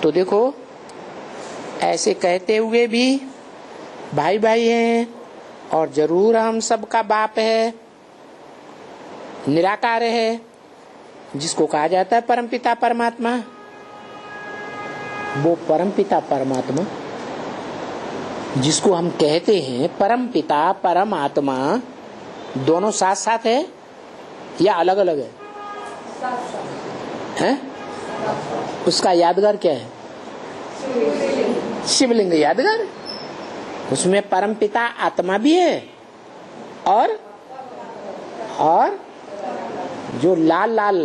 तो देखो ऐसे कहते हुए भी भाई भाई हैं और जरूर हम सबका बाप है, निराकार है, जिसको कहा जाता है परमपिता परमात्मा। वो परमपिता परमात्मा जिसको हम कहते हैं परमपिता परमात्मा, दोनों साथ साथ है या अलग अलग है? हैं? उसका यादगार क्या है? शिवलिंग यादगार। उसमें परमपिता आत्मा भी है और जो लाल लाल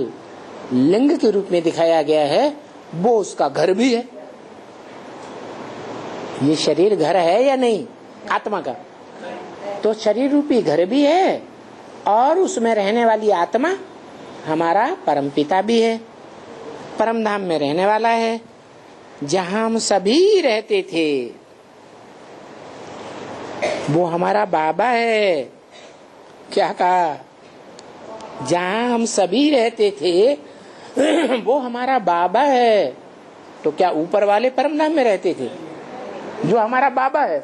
लिंग के रूप में दिखाया गया है वो उसका घर भी है। ये शरीर घर है या नहीं आत्मा का? तो शरीर रूपी घर भी है और उसमें रहने वाली आत्मा हमारा परमपिता भी है, परम धाम में रहने वाला है, जहां हम सभी रहते थे। वो हमारा बाबा है। क्या कहा? जहां हम सभी रहते थे वो हमारा बाबा है। तो क्या ऊपर वाले परम धाम में रहते थे जो हमारा बाबा है?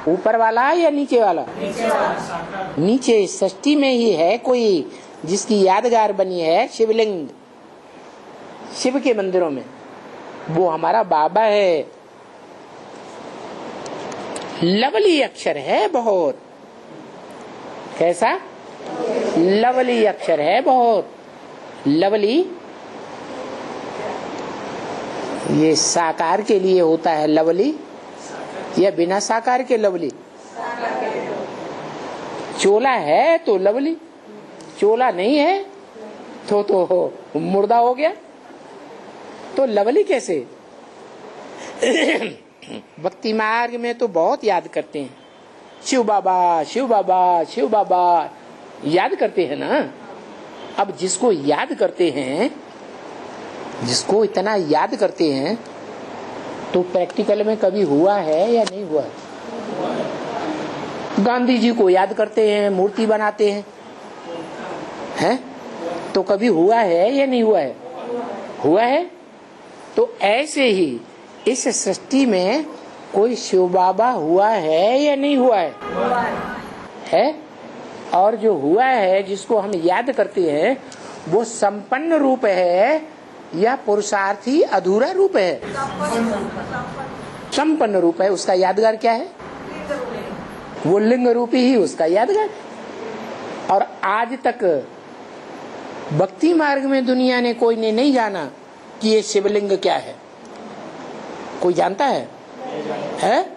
ऊपर वाला या नीचे वाला? नीचे सृष्टि में ही है कोई जिसकी यादगार बनी है शिवलिंग, शिव के मंदिरों में, वो हमारा बाबा है। लवली अक्षर है बहुत। कैसा? लवली अक्षर है बहुत। लवली ये साकार के लिए होता है लवली या बिना साकार के लवली? चोला है तो लवली, चोला नहीं है तो मुर्दा हो गया। तो लवली कैसे? भक्ति मार्ग में तो बहुत याद करते हैं, शिव बाबा शिव बाबा शिव बाबा याद करते हैं ना। अब जिसको याद करते हैं, जिसको इतना याद करते हैं, तो प्रैक्टिकल में कभी हुआ है या नहीं हुआ? गांधी जी को याद करते हैं, मूर्ति बनाते हैं, हैं? तो कभी हुआ है या नहीं हुआ है? हुआ है। तो ऐसे ही इस सृष्टि में कोई शिव बाबा हुआ है या नहीं हुआ है? है। और जो हुआ है जिसको हम याद करते हैं वो संपन्न रूप है या पुरुषार्थी अधूरा रूप है? संपन्न रूप है। उसका यादगार क्या है? वो लिंग रूपी ही उसका यादगार। और आज तक भक्ति मार्ग में दुनिया ने कोई ने नहीं जाना कि ये शिवलिंग क्या है। कोई जानता है? है?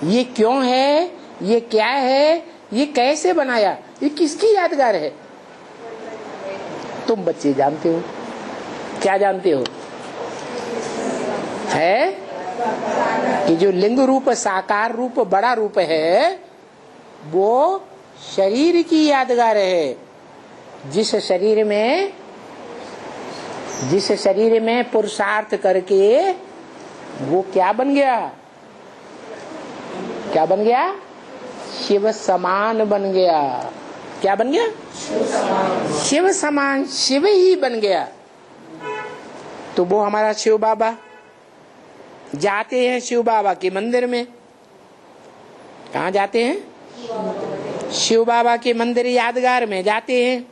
ये क्यों है, ये क्या है, ये कैसे बनाया, ये किसकी यादगार है? तुम बच्चे जानते हो। क्या जानते हो? है कि जो लिंग रूप साकार रूप बड़ा रूप है वो शरीर की यादगार है। जिस शरीर में पुरुषार्थ करके वो क्या बन गया? क्या बन गया? शिव समान बन गया। क्या बन गया? शिव समान, शिव ही बन गया। तो वो हमारा शिव बाबा। जाते हैं शिव बाबा के मंदिर में। कहाँ जाते हैं? शिव बाबा के मंदिर यादगार में जाते हैं,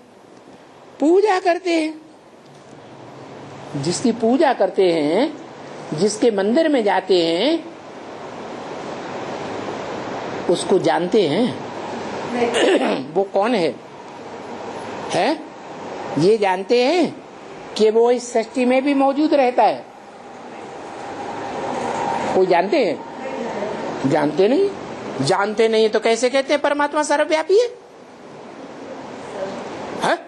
पूजा करते हैं। जिसकी पूजा करते हैं, जिसके मंदिर में जाते हैं, उसको जानते हैं वो कौन है? हैं? ये जानते हैं कि वो इस सृष्टि में भी मौजूद रहता है। कोई जानते हैं? जानते नहीं। जानते नहीं तो कैसे कहते हैं परमात्मा सर्वव्यापी है? हाँ?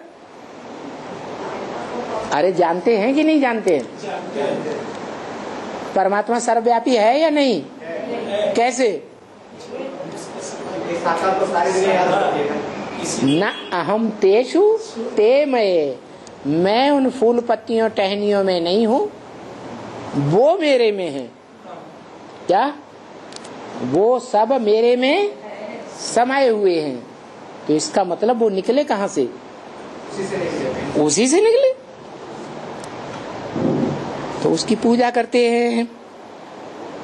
अरे जानते हैं कि नहीं जानते हैं? परमात्मा सर्वव्यापी है या नहीं? कैसे? न अहम तेषु ते मये, मैं उन फूल पत्तियों टहनियों में नहीं हूँ, वो मेरे में है। क्या? वो सब मेरे में समाये हुए हैं। तो इसका मतलब वो निकले कहाँ से? उसी से निकले। तो उसकी पूजा करते हैं।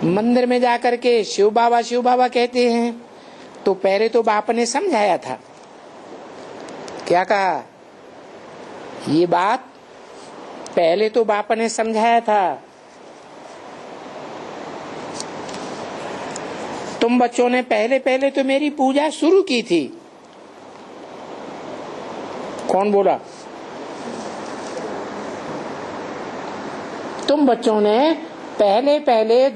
मंदिर में जाकर के शिव बाबा कहते हैं। तो पहले तो बाप ने समझाया था, क्या कहा, ये बात पहले तो बाप ने समझाया था, तुम बच्चों ने पहले तो मेरी पूजा शुरू की थी। कौन बोला? तुम बच्चों ने पहले